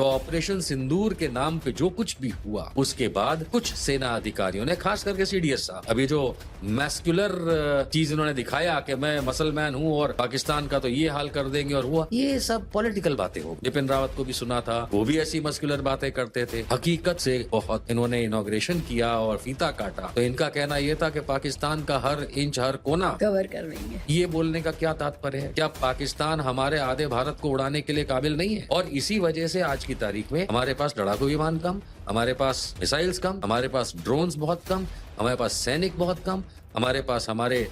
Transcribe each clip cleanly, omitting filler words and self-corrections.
तो ऑपरेशन सिंदूर के नाम पे जो कुछ भी हुआ उसके बाद कुछ सेना अधिकारियों ने, खास करके सीडीएस साहब, अभी जो मैस्कुलर चीज इन्होंने दिखाया कि मैं मसलमैन हूं और पाकिस्तान का तो ये हाल कर देंगे और वो, ये सब पॉलिटिकल बातें हो। बिपिन रावत को भी सुना था, वो भी ऐसी मस्कुलर बातें करते थे। हकीकत से बहुत इन्होंने इनॉग्रेशन किया और फीता काटा तो इनका कहना यह था कि पाकिस्तान का हर इंच हर कोना कवर कर लेंगे। ये बोलने का क्या तात्पर्य है? क्या पाकिस्तान हमारे आधे भारत को उड़ाने के लिए काबिल नहीं है? और इसी वजह से आज की तारीख में हमारे पास लड़ाकू विमान कम, हमारे पास मिसाइल्स कम, हमारे पास ड्रोन्स बहुत कम, हमारे पास सैनिक बहुत कम, हमारे पास हमारे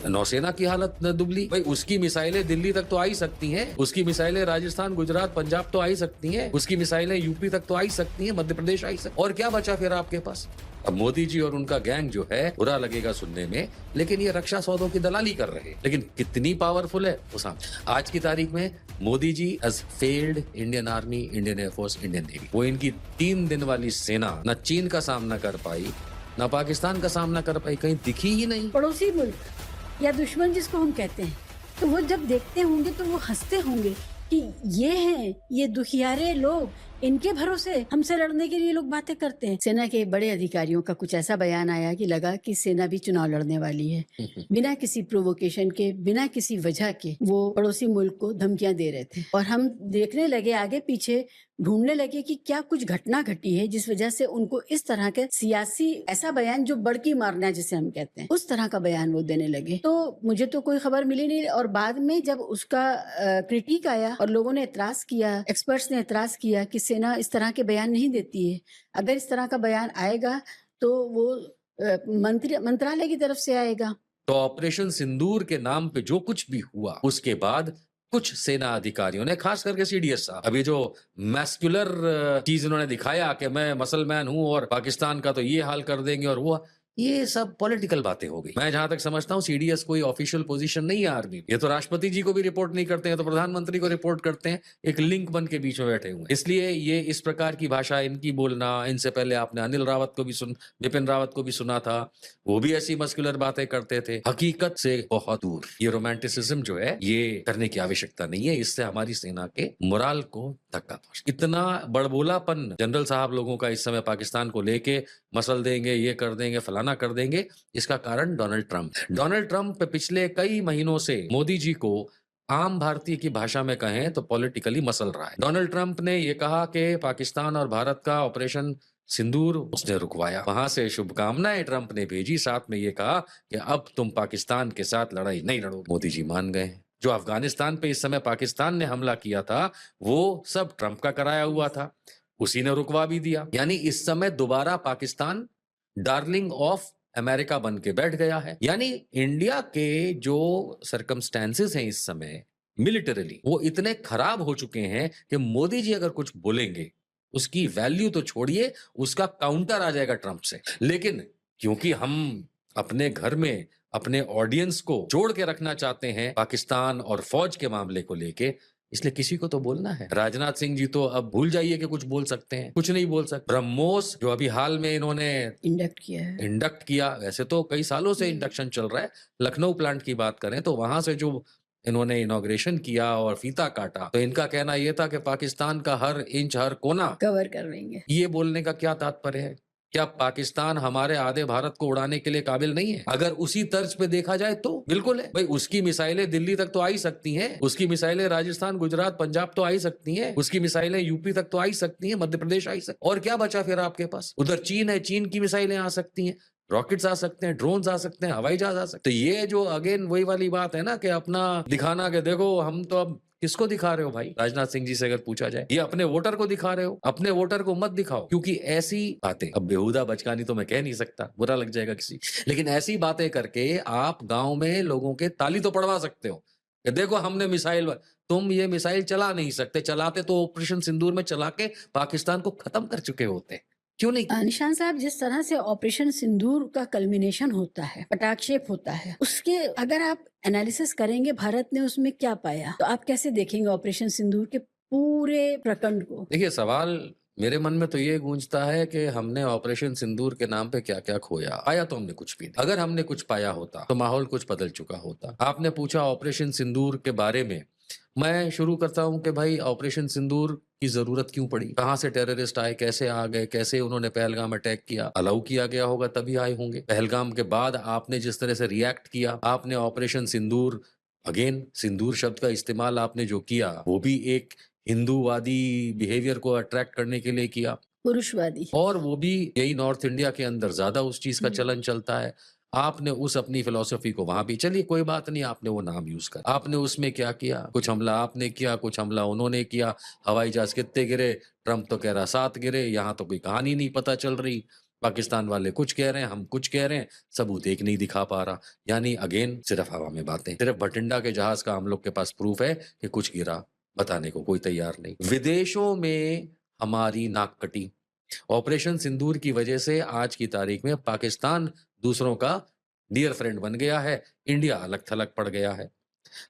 नौसेना की हालत दुबली। भाई उसकी मिसाइलें दिल्ली तक तो आ ही सकती हैं, उसकी मिसाइलें राजस्थान, गुजरात, पंजाब तो आ ही सकती हैं, उसकी मिसाइलें यूपी तक तो आ ही सकती हैं, मध्य प्रदेश आ ही सकती। और क्या बचा फिर आपके पास? अब मोदी जी और उनका गैंग जो है, बुरा लगेगा सुनने में, लेकिन ये रक्षा सौदों की दलाली कर रहे हैं। लेकिन कितनी पावरफुल है वो सामने। आज की तारीख में Modi ji has failed Indian army, Indian air force, Indian navy. वो इनकी 3 दिन वाली सेना न चीन का सामना कर पाई, ना पाकिस्तान का सामना कर पाई, कहीं दिखी ही नहीं। पड़ोसी मुल्क या दुश्मन जिसको हम कहते हैं, तो वो जब देखते होंगे तो वो हंसते होंगे कि ये हैं, ये दुखियारे लोग, इनके भरोसे हमसे लड़ने के लिए लोग बातें करते हैं। सेना के बड़े अधिकारियों का कुछ ऐसा बयान आया कि लगा कि सेना भी चुनाव लड़ने वाली है। बिना किसी प्रोवोकेशन के, बिना किसी वजह के वो पड़ोसी मुल्क को धमकियां दे रहे थे और हम देखने लगे, आगे पीछे ढूंढने लगे कि क्या कुछ घटना घटी है जिस वजह से उनको इस तरह के सियासी ऐसा बयान जो बड़की मारना जिसे हम कहते हैं, उस तरह का बयान वो देने लगे। तो मुझे तो कोई खबर मिली नहीं और बाद में जब उसका क्रिटिक आया और लोगों ने एतराज किया, एक्सपर्ट्स ने एतराज किया कि सेना इस तरह के बयान नहीं देती है, अगर इस तरह का बयान आएगा तो वो मंत्रालय की तरफ से आएगा। तो ऑपरेशन सिंदूर के नाम पे जो कुछ भी हुआ उसके बाद कुछ सेना अधिकारियों ने, खास करके सीडीएस साहब, अभी जो मैस्कुलर चीज इन्होंने दिखाया कि मैं मसलमैन हूं और पाकिस्तान का तो ये हाल कर देंगे और वो, ये सब पॉलिटिकल बातें हो गई। मैं जहां तक समझता हूं सीडीएस कोई ऑफिशियल पोजीशन नहीं है आर्मी। ये तो राष्ट्रपति जी को भी रिपोर्ट नहीं करते हैं, तो प्रधानमंत्री को रिपोर्ट करते हैं, एक लिंक बन के बीच में बैठे हुए। इसलिए ये इस प्रकार की भाषा इनकी बोलना, इनसे पहले आपने अनिल रावत को भी बिपिन रावत को भी सुना था, वो भी ऐसी मस्कुलर बातें करते थे। हकीकत से बहुत दूर। ये रोमांटिसिज्म जो है ये करने की आवश्यकता नहीं है, इससे हमारी सेना के मोराल को धक्का पहुंच। इतना बड़बोलापन जनरल साहब लोगों का इस समय पाकिस्तान को लेके, मसल देंगे, ये कर देंगे, फलाना कर देंगे, इसका कारण डोनाल्ड ट्रंप पिछले कई महीनों से मोदी जी को आम भारतीय की भाषा में कहें तो पॉलिटिकली मसल रहा है। डोनाल्ड ट्रंप ने यह कहा कि पाकिस्तान और भारत का ऑपरेशन सिंदूर उसने रुकवाया। वहां से शुभकामनाएं ट्रंप ने भेजी, साथ में ये कहा कि अब तुम पाकिस्तान के साथ लड़ाई नहीं लड़ोगे। मोदी जी मान गए। जो अफगानिस्तान पे इस समय पाकिस्तान ने हमला किया था वो सब ट्रंप का कराया हुआ था, उसी ने रुकवा भी दिया। यानी इस समय दोबारा पाकिस्तान डार्लिंग ऑफ अमेरिका बन के बैठ गया है। यानी इंडिया के जो सर्कमस्टेंसेस हैं इस समय मिलिटरीली, वो इतने खराब हो चुके हैं कि मोदी जी अगर कुछ बोलेंगे उसकी वैल्यू तो छोड़िए, उसका काउंटर आ जाएगा ट्रंप से। लेकिन क्योंकि हम अपने घर में अपने ऑडियंस को जोड़ के रखना चाहते हैं पाकिस्तान और फौज के मामले को लेके, इसलिए किसी को तो बोलना है। राजनाथ सिंह जी तो अब भूल जाइए कि कुछ बोल सकते हैं, कुछ नहीं बोल सकते। ब्रह्मोस जो अभी हाल में इन्होंने इंडक्ट किया, वैसे तो कई सालों से इंडक्शन चल रहा है। लखनऊ प्लांट की बात करें तो वहां से जो इन्होंने इनॉग्रेशन किया और फीता काटा, तो इनका कहना यह था कि पाकिस्तान का हर इंच हर कोना कवर कर लेंगे। ये बोलने का क्या तात्पर्य है? क्या पाकिस्तान हमारे आधे भारत को उड़ाने के लिए काबिल नहीं है? अगर उसी तर्ज पे देखा जाए तो बिल्कुल है। भाई उसकी मिसाइलें दिल्ली तक तो आ ही सकती हैं, उसकी मिसाइलें राजस्थान, गुजरात, पंजाब तो आ ही सकती हैं, उसकी मिसाइलें यूपी तक तो आ ही सकती हैं, मध्य प्रदेश आ ही सकती। और क्या बचा फिर आपके पास? उधर चीन है, चीन की मिसाइलें आ सकती हैं, रॉकेट्स आ सकते हैं, ड्रोन्स आ सकते हैं, हवाई जहाज आ सकते हैं। तो ये जो अगेन वही वाली बात है ना कि अपना दिखाना कि देखो हम तो अब किसको दिखा रहे हो भाई? राजनाथ सिंह जी से अगर पूछा जाए, ये अपने वोटर को दिखा रहे हो? अपने वोटर को मत दिखाओ, क्योंकि ऐसी बातें, अब बेहुदा बचकानी तो मैं कह नहीं सकता, बुरा लग जाएगा किसी, लेकिन ऐसी बातें करके आप गांव में लोगों के ताली तो पड़वा सकते हो कि देखो हमने मिसाइल। तुम ये मिसाइल चला नहीं सकते, चलाते तो ऑपरेशन सिंदूर में चला के पाकिस्तान को खत्म कर चुके होते। क्यों नहीं? निशान साहब, जिस तरह से ऑपरेशन सिंदूर का कल्मिनेशन होता है, पटाक्षेप होता है, उसके अगर आप एनालिसिस करेंगे भारत ने उसमें क्या पाया, तो आप कैसे देखेंगे ऑपरेशन सिंदूर के पूरे प्रखंड को? देखिए, सवाल मेरे मन में तो ये गूंजता है कि हमने ऑपरेशन सिंदूर के नाम पे क्या क्या खोया। पाया तो हमने कुछ भी नहीं। अगर हमने कुछ पाया होता तो माहौल कुछ बदल चुका होता। आपने पूछा ऑपरेशन सिंदूर के बारे में, मैं शुरू करता हूं कि भाई ऑपरेशन सिंदूर की जरूरत क्यों पड़ी, कहां से टेररिस्ट आए, कैसे आ गए, कैसे उन्होंने पहलगाम अटैक किया। अलाउ किया गया होगा तभी आए होंगे। पहलगाम के बाद आपने जिस तरह से रिएक्ट किया, आपने ऑपरेशन सिंदूर, अगेन सिंदूर शब्द का इस्तेमाल आपने जो किया वो भी एक हिंदूवादी बिहेवियर को अट्रैक्ट करने के लिए किया, पुरुषवादी। और वो भी यही नॉर्थ इंडिया के अंदर ज्यादा उस चीज का चलन चलता है। आपने उस अपनी फिलॉसफी को वहां भी, चलिए कोई बात नहीं, आपने वो नाम यूज कर, आपने उसमें क्या किया, कुछ हमला आपने किया, कुछ हमला उन्होंने किया। हवाई जहाज कितने गिरे, ट्रंप तो कह रहा 7 गिरे, यहाँ तो कोई कहानी नहीं पता चल रही। पाकिस्तान वाले कुछ कह रहे हैं, हम कुछ कह रहे हैं, सबूत एक नहीं दिखा पा रहा। यानी अगेन सिर्फ हवा में बातें, सिर्फ भटिंडा के जहाज का हम लोग के पास प्रूफ है कि कुछ गिरा, बताने को कोई तैयार नहीं। विदेशों में हमारी नाक कटी। ऑपरेशन सिंदूर की वजह से आज की तारीख में पाकिस्तान दूसरों का डियर फ्रेंड बन गया है, इंडिया अलग थलग पड़ गया है।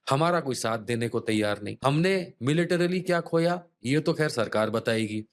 हमारा कोई साथ देने को तैयार नहीं। हमने मिलिटरीली क्या खोया, ये तो खैर सरकार बताएगी।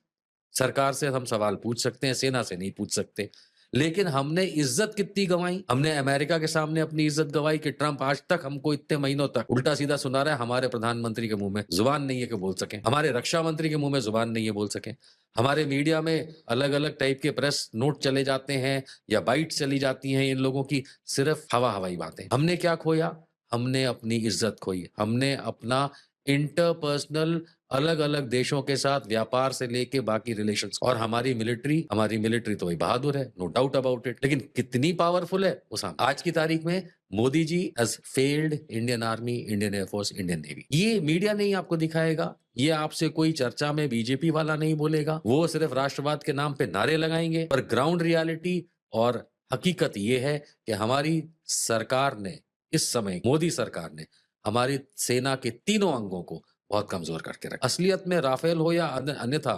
सरकार से हम सवाल पूछ सकते हैं, सेना से नहीं पूछ सकते। लेकिन हमने इज्जत कितनी गंवाई, हमने अमेरिका के सामने अपनी इज्जत गंवाई कि ट्रंप आज तक हमको इतने महीनों तक उल्टा सीधा सुना रहा है। हमारे प्रधानमंत्री के मुंह में जुबान नहीं है कि बोल सकें, हमारे रक्षा मंत्री के मुंह में जुबान नहीं है बोल सकें, हमारे मीडिया में अलग अलग टाइप के प्रेस नोट चले जाते हैं या बाइट्स चली जाती हैं इन लोगों की, सिर्फ हवाई बातें। हमने क्या खोया, हमने अपनी इज्जत खोई, हमने अपना इंटरपर्सनल अलग अलग देशों के साथ व्यापार से लेके बाकी रिलेशंस। और हमारी मिलिट्री तो वही बहादुर है, नो डाउट अबाउट इट, लेकिन कितनी पावरफुल है वो सामने। आज की तारीख में Modi ji has failed Indian army, Indian air force, Indian navy. ये मीडिया नहीं आपको दिखाएगा, ये आपसे कोई चर्चा में बीजेपी वाला नहीं बोलेगा, वो सिर्फ राष्ट्रवाद के नाम पे नारे लगाएंगे। पर ग्राउंड रियलिटी और हकीकत ये है कि हमारी सरकार ने, इस समय मोदी सरकार ने हमारी सेना के तीनों अंगों को बहुत कमजोर करके रखा। असलियत में राफेल हो या अन्यथा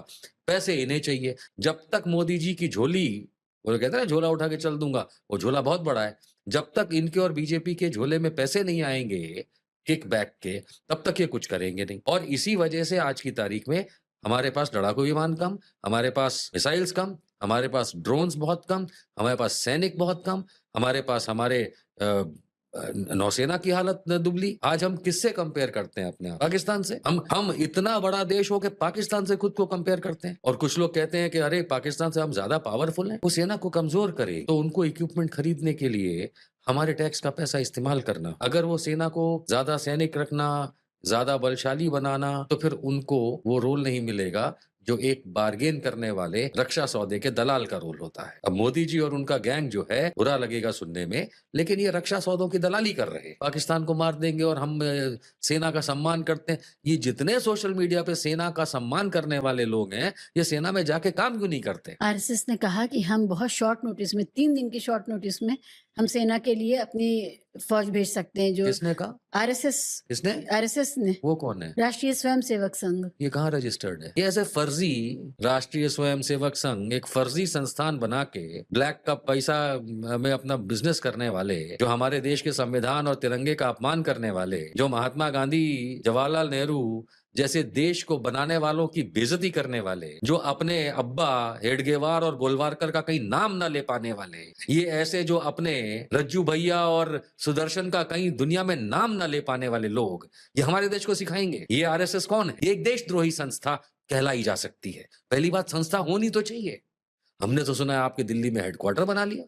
पैसे इन्हें चाहिए। जब तक मोदी जी की झोली, वो कहते हैं ना झोला उठा के चल दूंगा, वो झोला बहुत बड़ा है, जब तक इनके और बीजेपी के झोले में पैसे नहीं आएंगे किक बैक के, तब तक ये कुछ करेंगे नहीं। और इसी वजह से आज की तारीख में हमारे पास लड़ाकू विमान कम, हमारे पास मिसाइल्स कम, हमारे पास ड्रोन्स बहुत कम, हमारे पास सैनिक बहुत कम, हमारे पास हमारे नौसेना की हालत दुबली। आज हम किससे कंपेयर करते हैं अपने आप? पाकिस्तान से। हम इतना बड़ा देश हो के पाकिस्तान से खुद को कंपेयर करते हैं। और कुछ लोग कहते हैं कि अरे पाकिस्तान से हम ज्यादा पावरफुल हैं। वो सेना को कमजोर करे तो उनको इक्विपमेंट खरीदने के लिए हमारे टैक्स का पैसा इस्तेमाल करना। अगर वो सेना को ज्यादा सैनिक रखना, ज्यादा बलशाली बनाना, तो फिर उनको वो रोल नहीं मिलेगा जो एक बार्गेन करने वाले रक्षा सौदे के दलाल का रोल होता है। अब मोदी जी और उनका गैंग जो है, बुरा लगेगा सुनने में, लेकिन ये रक्षा सौदों की दलाली कर रहे हैं। पाकिस्तान को मार देंगे और हम सेना का सम्मान करते हैं। ये जितने सोशल मीडिया पे सेना का सम्मान करने वाले लोग हैं, ये सेना में जाके काम क्यों नहीं करते? आरएसएस ने कहा कि हम बहुत शॉर्ट नोटिस में, 3 दिन की शॉर्ट नोटिस में हम सेना के लिए अपनी फौज भेज सकते हैं। जो किसने कहा? आरएसएस ने। वो कौन है? राष्ट्रीय स्वयंसेवक संघ। ये कहाँ रजिस्टर्ड है? ये ऐसे फर्जी राष्ट्रीय स्वयंसेवक संघ एक फर्जी संस्थान बना के ब्लैक का पैसा में अपना बिजनेस करने वाले, जो हमारे देश के संविधान और तिरंगे का अपमान करने वाले, जो महात्मा गांधी, जवाहरलाल नेहरू जैसे देश को बनाने वालों की बेइज्जती करने वाले, जो अपने अब्बा हेडगेवार और गोलवारकर का कहीं नाम ना ले पाने वाले, ये ऐसे जो अपने रज्जू भैया और सुदर्शन का कहीं दुनिया में नाम ना ले पाने वाले लोग, ये हमारे देश को सिखाएंगे। ये आरएसएस कौन है? ये एक देशद्रोही संस्था कहलाई जा सकती है। पहली बात, संस्था होनी तो चाहिए। हमने तो सुना है आपके दिल्ली में हेडक्वार्टर बना लिया।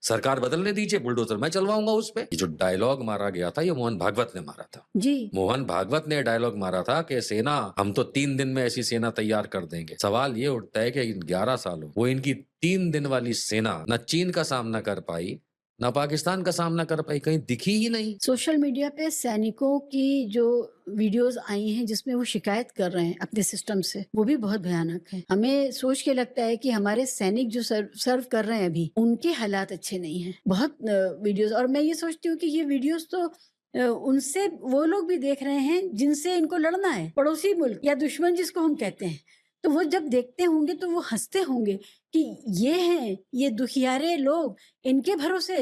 सरकार बदलने दीजिए, बुलडोजर मैं चलवाऊंगा उस पे। ये जो डायलॉग मारा गया था, ये मोहन भागवत ने मारा था जी। मोहन भागवत ने डायलॉग मारा था कि सेना, हम तो 3 दिन में ऐसी सेना तैयार कर देंगे। सवाल ये उठता है कि इन 11 सालों वो इनकी 3 दिन वाली सेना न चीन का सामना कर पाई, ना पाकिस्तान का सामना कर पाई, कहीं दिखी ही नहीं। सोशल मीडिया पे सैनिकों की जो वीडियोस आई हैं जिसमें वो शिकायत कर रहे हैं अपने सिस्टम से, वो भी बहुत भयानक है। हमें सोच के लगता है कि हमारे सैनिक जो सर्व कर रहे हैं अभी, उनके हालात अच्छे नहीं हैं। बहुत वीडियोस, और मैं ये सोचती हूँ कि ये वीडियोस तो उनसे वो लोग भी देख रहे हैं जिनसे इनको लड़ना है, पड़ोसी मुल्क या दुश्मन जिसको हम कहते हैं। तो वो जब देखते होंगे तो वो हंसते होंगे कि ये हैं, ये दुखियारे लोग, इनके भरोसे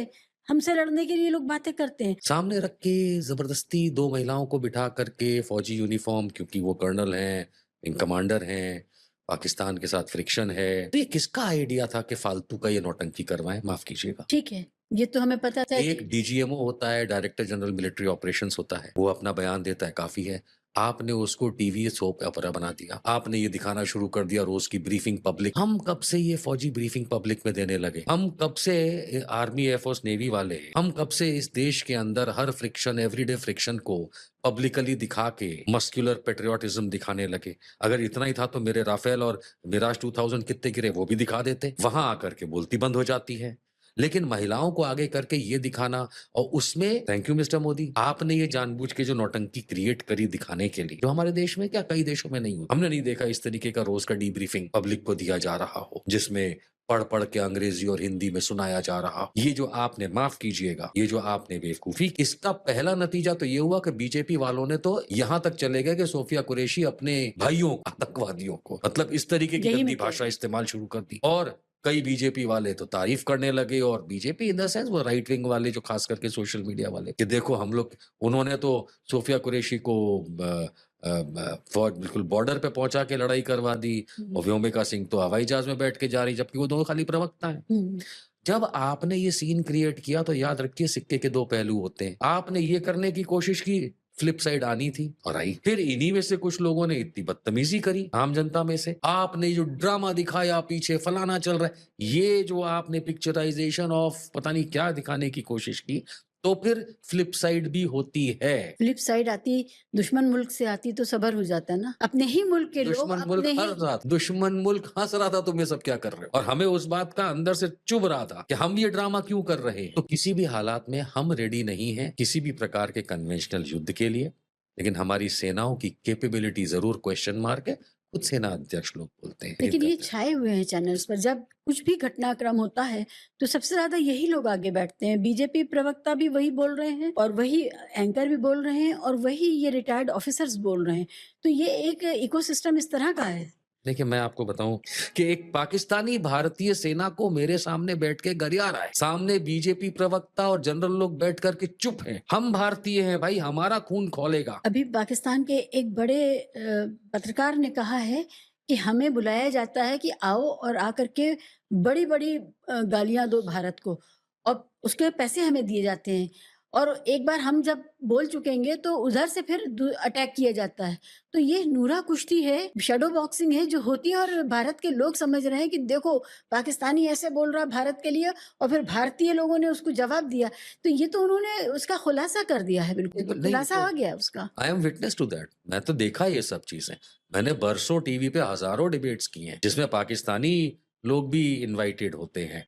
हमसे लड़ने के लिए लोग बातें करते हैं। सामने रख के जबरदस्ती 2 महिलाओं को बिठा करके फौजी यूनिफॉर्म, क्योंकि वो कर्नल हैं, विंग कमांडर हैं, पाकिस्तान के साथ फ्रिक्शन है। तो ये किसका आइडिया था कि फालतू का ये नौटंकी करवाएं? माफ कीजिएगा। ठीक है, ये तो हमें पता था। एक डीजीएमओ होता है, डायरेक्टर जनरल मिलिट्री ऑपरेशंस होता है, वो अपना बयान देता है, काफी है। आपने उसको टीवी सोप ओपेरा बना दिया। आपने ये दिखाना शुरू कर दिया रोज की ब्रीफिंग पब्लिक। हम कब से ये फौजी ब्रीफिंग पब्लिक में देने लगे? हम कब से आर्मी, एयरफोर्स, नेवी वाले, हम कब से इस देश के अंदर हर फ्रिक्शन, एवरीडे फ्रिक्शन को पब्लिकली दिखा के मस्कुलर पेट्रियोटिज्म दिखाने लगे? अगर इतना ही था तो मेरे राफेल और मिराज 2000 कितने गिरे वो भी दिखा देते। वहां आकर के बोलती बंद हो जाती है। लेकिन महिलाओं को आगे करके ये दिखाना, और उसमें थैंक यू मिस्टर मोदी, आपने ये जानबूझ के जो नौटंकी क्रिएट करी दिखाने के लिए, जो हमारे देश में क्या कई देशों में नहीं हुआ। हमने नहीं देखा इस तरीके का रोज का डीब्रीफिंग पब्लिक को दिया जा रहा हो, जिसमें पढ़ पढ़ के अंग्रेजी और हिंदी में सुनाया जा रहा हो। ये जो आपने, माफ कीजिएगा, ये जो आपने बेवकूफी, इसका पहला नतीजा तो ये हुआ कि बीजेपी वालों ने तो यहां तक चले गए कि सोफिया कुरैशी अपने भाइयों आतंकवादियों को, मतलब इस तरीके की यही गंदी मैं कह भाषा इस्तेमाल शुरू कर दी। और कई बीजेपी वाले तो तारीफ करने लगे, और बीजेपी इन द सेंस वो राइट विंग वाले जो खास करके सोशल मीडिया वाले, कि देखो हम लोग, उन्होंने तो सोफिया कुरैशी को बिल्कुल बॉर्डर पे पहुंचा के लड़ाई करवा दी, और व्योमिका सिंह तो हवाई जहाज में बैठ के जा रही, जबकि वो दोनों खाली प्रवक्ता है। हम्म, जब आपने ये सीन क्रिएट किया तो याद रखिए सिक्के के दो पहलू होते हैं। आपने ये करने की कोशिश की, फ्लिप साइड आनी थी और आई। फिर इन्हीं में से कुछ लोगों ने इतनी बदतमीजी करी आम जनता में से। आपने जो ड्रामा दिखाया पीछे फलाना चल रहा है, ये जो आपने पिक्चराइजेशन ऑफ पता नहीं क्या दिखाने की कोशिश की, तो फिर फ्लिप साइड भी होती है। फ्लिप साइड आती, दुश्मन मुल्क से आती तो सबर हो जाता ना। अपने ही मुल्क के लोग दुश्मन अपने मुल्क ही हंस रहा था, दुश्मन मुल्क हंस रहा था तुम ये सब क्या कर रहे हो, और हमें उस बात का अंदर से चुभ रहा था कि हम ये ड्रामा क्यों कर रहे हैं। तो किसी भी हालात में हम रेडी नहीं हैं किसी भी प्रकार के कन्वेंशनल युद्ध के लिए, लेकिन हमारी सेनाओं की कैपेबिलिटी जरूर क्वेश्चन मार्क है, खुद सेना अध्यक्ष लोग बोलते हैं। लेकिन ये छाए हुए हैं चैनल्स पर। जब कुछ भी घटनाक्रम होता है तो सबसे ज्यादा यही लोग आगे बैठते हैं। बीजेपी प्रवक्ता भी वही बोल रहे हैं, और वही एंकर भी बोल रहे हैं, और वही ये रिटायर्ड ऑफिसर्स बोल रहे हैं। तो ये एक इकोसिस्टम इस तरह का है। देखिए मैं आपको बताऊं कि एक पाकिस्तानी भारतीय सेना को मेरे सामने बैठ के गरिया रहा है, सामने बीजेपी प्रवक्ता और जनरल लोग बैठ करके चुप हैं। हम भारतीय हैं भाई, हमारा खून खौलेगा। अभी पाकिस्तान के एक बड़े पत्रकार ने कहा है कि हमें बुलाया जाता है कि आओ और आकर के बड़ी बड़ी गालियां दो भारत को, और उसके पैसे हमें दिए जाते हैं। और एक बार हम जब बोल चुकेंगे तो उधर से फिर अटैक किया जाता है। तो ये नूरा कुश्ती है, शैडो बॉक्सिंग है जो होती है, और भारत के लोग समझ रहे हैं कि देखो पाकिस्तानी ऐसे बोल रहा भारत के लिए, और फिर भारतीय लोगों ने उसको जवाब दिया। तो ये तो उन्होंने उसका खुलासा कर दिया है, बिल्कुल नहीं, खुलासा तो आ गया उसका। I am witness to that. मैं तो देखा ये सब चीजें, मैंने बरसों टीवी पे हजारों डिबेट्स की हैं जिसमें पाकिस्तानी लोग भी इनवाइटेड होते हैं।